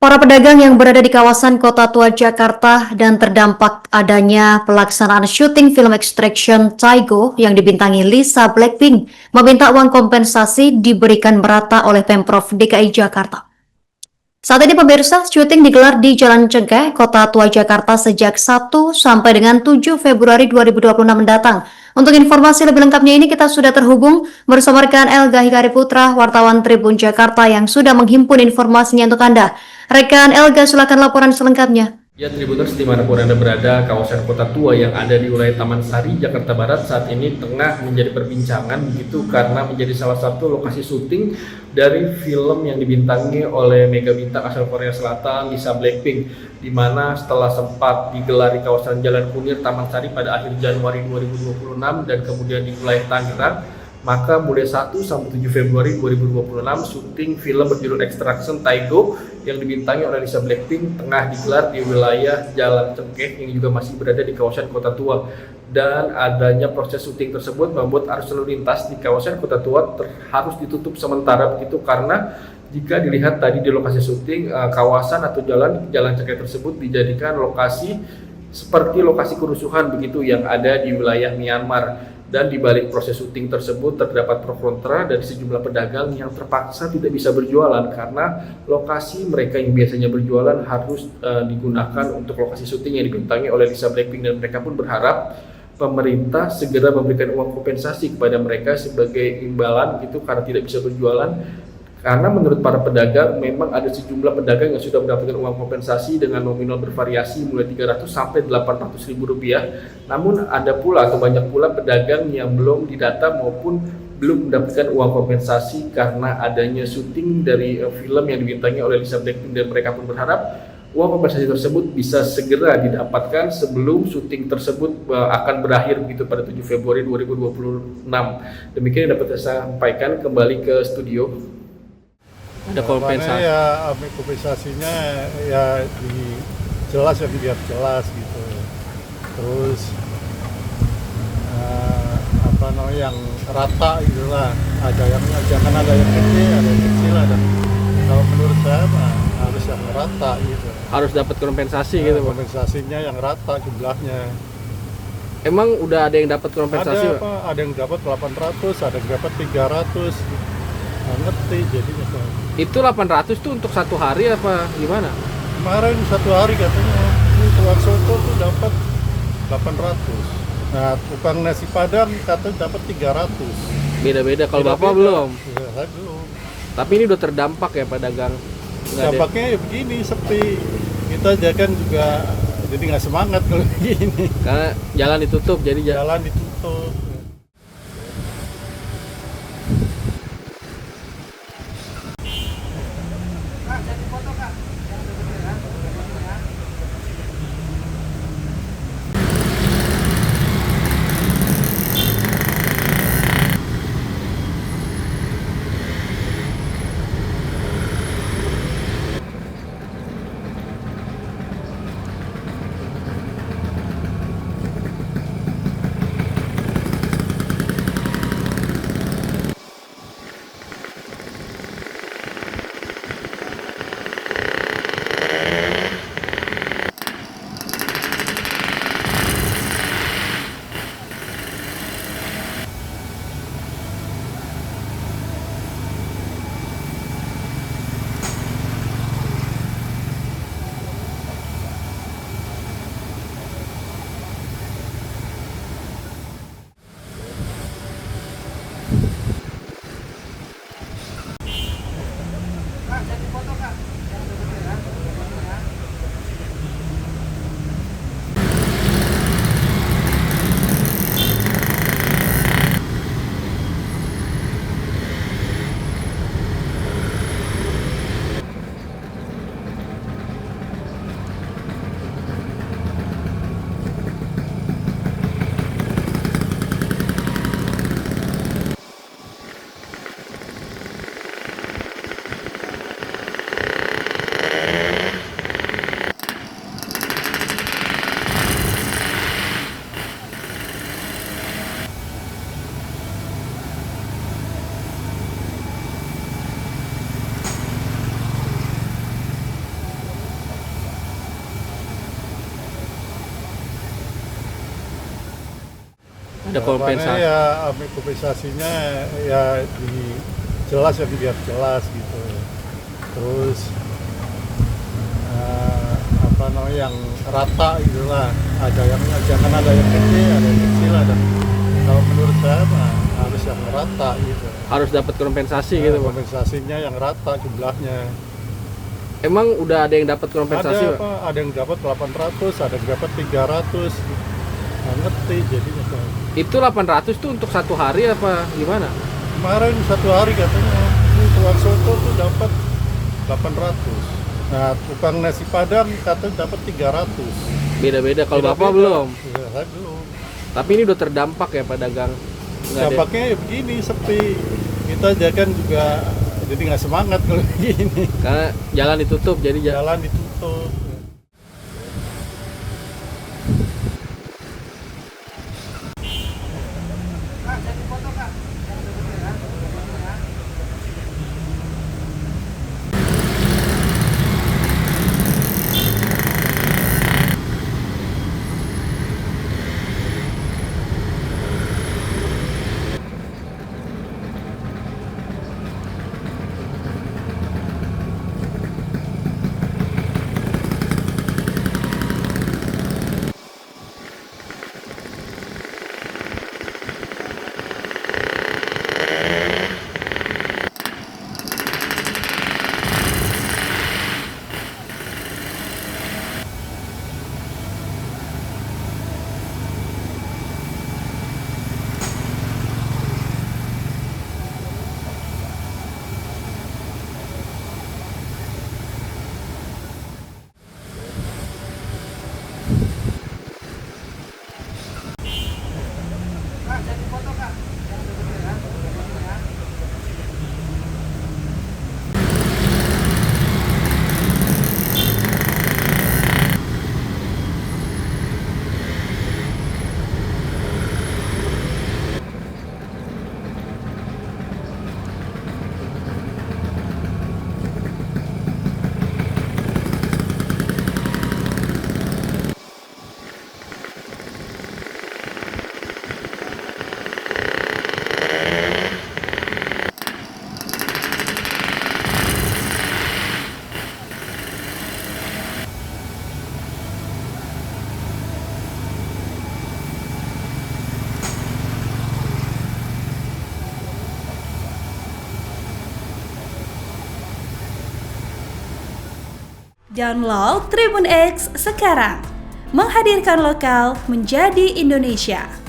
Para pedagang yang berada di kawasan Kota Tua Jakarta dan terdampak adanya pelaksanaan syuting film Extraction Taigo yang dibintangi Lisa Blackpink meminta uang kompensasi diberikan merata oleh Pemprov DKI Jakarta. Saat ini pemirsa, syuting digelar di Jalan Cengkeh, Kota Tua Jakarta sejak 1 sampai dengan 7 Februari 2026 mendatang. Untuk informasi lebih lengkapnya ini kita sudah terhubung bersama rekan Elga Hikari Putra, wartawan Tribun Jakarta yang sudah menghimpun informasinya untuk Anda. Rekan Elga, silakan laporan selengkapnya. Ya, Tribuners dimanapun Anda berada, kawasan Kota Tua yang ada di wilayah Taman Sari, Jakarta Barat saat ini tengah menjadi perbincangan begitu karena menjadi salah satu lokasi syuting dari film yang dibintangi oleh mega bintang asal Korea Selatan, Lisa Blackpink, di mana setelah sempat digelar di kawasan Jalan Kunir, Taman Sari pada akhir Januari 2026 dan kemudian di wilayah Tangerang, maka mulai 1 sampai 7 Februari 2026 syuting film berjudul Extraction Taigo yang dibintangi oleh Lisa Blackpink tengah digelar di wilayah Jalan Cengkeh yang juga masih berada di kawasan Kota Tua. Dan adanya proses syuting tersebut membuat arus lalu lintas di kawasan Kota Tua harus ditutup sementara begitu karena jika dilihat tadi di lokasi syuting, kawasan atau jalan Cengkeh tersebut dijadikan lokasi seperti lokasi kerusuhan begitu yang ada di wilayah Myanmar. Dan di balik proses syuting tersebut terdapat pro kontra dari sejumlah pedagang yang terpaksa tidak bisa berjualan karena lokasi mereka yang biasanya berjualan harus digunakan untuk lokasi syuting yang dibintangi oleh Lisa Blackpink, dan mereka pun berharap pemerintah segera memberikan uang kompensasi kepada mereka sebagai imbalan gitu karena tidak bisa berjualan. Karena menurut para pedagang, memang ada sejumlah pedagang yang sudah mendapatkan uang kompensasi dengan nominal bervariasi mulai 300 sampai 800 ribu rupiah. Namun ada pula atau banyak pula pedagang yang belum didata maupun belum mendapatkan uang kompensasi karena adanya syuting dari film yang dibintangi oleh Lisa Blackpink, dan mereka pun berharap uang kompensasi tersebut bisa segera didapatkan sebelum syuting tersebut akan berakhir begitu pada 7 Februari 2026. Demikian yang dapat saya sampaikan, kembali ke studio. Ada kompensasi ya, kompensasinya ya jelas ya, biar jelas gitu. Terus apa namanya, yang rata gitulah, ada yang jangan ada yang kecil ada. Kalau menurut saya harus yang rata gitu, harus dapat kompensasi gitu Pak. Kompensasinya yang rata jumlahnya. Emang udah ada yang dapat kompensasi ada apa, ada yang dapat 800, ada yang dapat 300 nggak ngerti jadinya. Itu 800 tuh untuk satu hari apa gimana? Kemarin satu hari katanya ini tukang soto tuh dapat 800. Nah, tukang nasi padang katanya dapat 300. Beda-beda. Kalau Bapak belum? Ya, saya belum. Tapi ini udah terdampak ya pedagang? Dampaknya ya begini, sepi. Kita kan juga jadi nggak semangat kalau begini. Karena jalan ditutup, jadi jalan ditutup. Ada kompensasi. Ya kompensasinya ya jelas ya, biar jelas gitu. Terus apa namanya, yang rata gitulah. Ada yang jangan ada yang kecil, ada yang kecil, ada. Kalau menurut saya harus yang rata gitu. Harus dapat kompensasi gitu, Pak. Kompensasinya yang rata jumlahnya. Emang udah ada yang dapat kompensasi, Ada Pak? ada yang dapat 800, ada yang dapat 300. Nggak ngerti jadinya. Itu 800 tuh untuk satu hari apa gimana? Kemarin satu hari katanya ini tukang soto tuh dapat 800. Nah, tukang nasi padang katanya dapat 300. Beda-beda. Kalau Bapak Beda-beda. belum. Ya, saya belum. Tapi ini udah terdampak ya pedagang. Nggak ada. Dampaknya ya begini, sepi. Kita aja kan juga jadi nggak semangat kalau begini. Karena jalan ditutup jadi Jalan ditutup. Download Tribun X sekarang, menghadirkan lokal menjadi Indonesia.